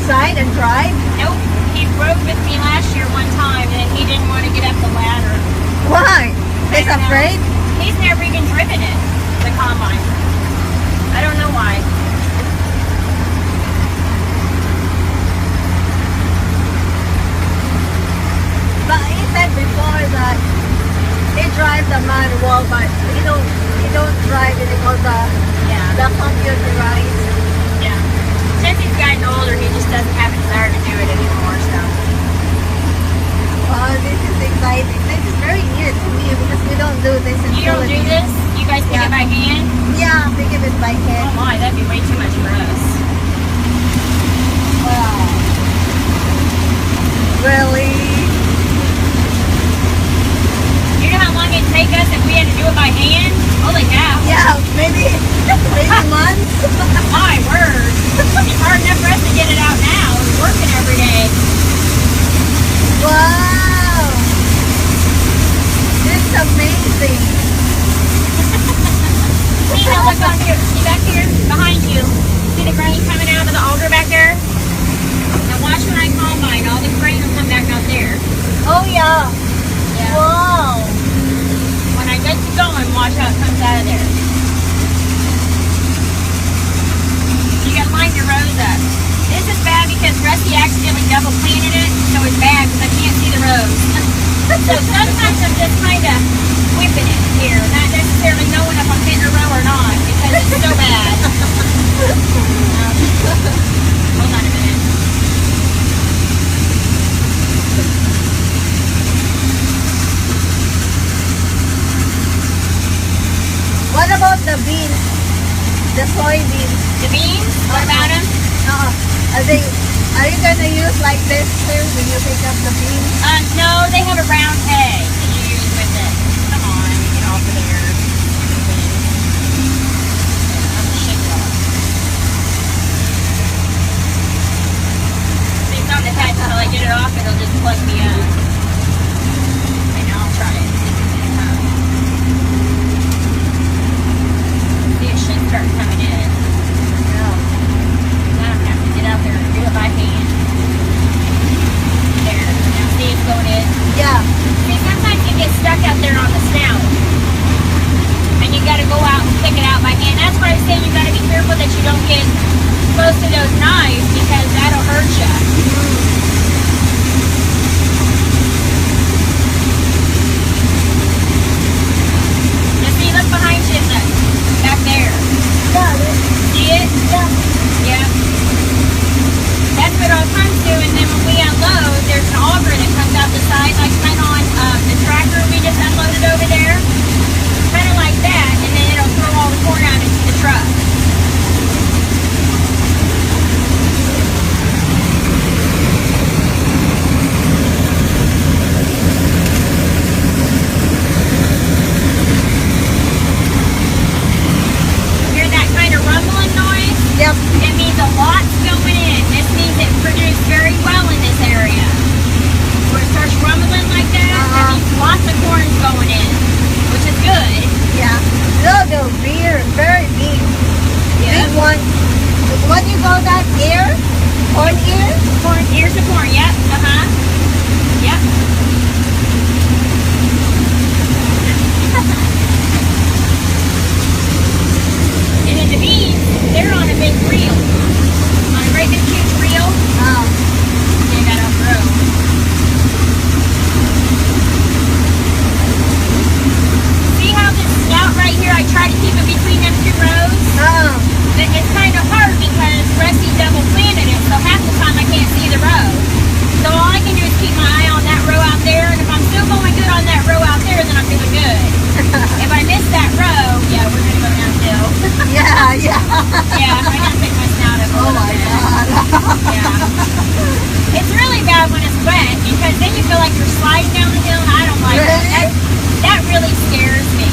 outside and drive? Nope. He rode with me last year one time, and he didn't want to get up the ladder. Why? He's afraid? He's never even driven it, the combine. I don't know why. But he said before that he drives the manual, but he don't drive anymore the computerized. Yeah. Since he's gotten older, he just doesn't have a desire to do it anymore, so. Oh, this is exciting. This is very new to me because we don't do this in You don't do this? You guys pick it by hand? Yeah, pick it by hand. Oh my, that'd be way too much for us. Wow. Really? You know how long it'd take us if we had to do it by hand? Holy cow. Yeah, maybe months. My word. It's hard enough for us to get it out now. We're working every day. Wow. This is amazing. See, now look on here. See back here? Behind you. See the grain coming out of the auger back there? Now watch when I combine. All the grain will come back out there. Oh yeah. Yeah. Wow. When I get to going, watch how it comes out of there. You gotta line your rows up. This is bad because Rusty accidentally double planted it, so it's bad because I can't see the rows. So sometimes I'm just kind of whipping it here, not necessarily knowing if I'm hitting a row or not because it's so bad. Hold on a minute. What about the beans? The soybeans? The beans? What about them? Are you gonna use like this too when you pick up the beans? No, they have a round head that you use with it. Come on, get off of there. I'm gonna shake it off. See, it's on the head until I get it off, it'll just plug me up. Okay, now I'll try it. See, it should start coming in. Out there and do it by hand. There. Now see it's going in? Yeah. See, sometimes you get stuck out there on the snout. And you gotta go out and pick it out by hand. That's why I say you gotta be careful that you don't get close to those knives because that'll hurt you. Now see, look behind you, look. Back there. Yeah. See it? Yeah. Yeah. That's what it all comes to, and then when we unload, there's an auger that comes out the side, like kind of on the tractor we just unloaded over there. Kind of like that, and then it'll throw all the corn out into the truck. Hear that kind of rumbling noise? Yep. It means a lot's going in. This means it produced very well in this area. Where it starts rumbling like that, that means lots of corn's going in, which is good. Yeah. Look, they're very big. Yeah. Big one. What do you call that? Ear? Corn ear? Corn, ears of corn, yep. Uh-huh. Yep. And then the beans, they're on a big reel. On a great big huge reel. Oh. They got off the road. See how this snout right here, I try to keep it between them two rows? Oh. But it's kind of hard because Rusty double planted it, so half the time I can't see the row. So all I can do is keep my eye on that row out there, and if I'm still going good on that row out there, then I'm doing good. If I miss that row, yeah, we're going to go downhill. Yeah, yeah. Yeah, I gotta pick my snout up a Oh little my bit. God. Yeah. It's really bad when it's wet because then you feel like you're sliding down the hill and I don't like Really? that. That really scares me.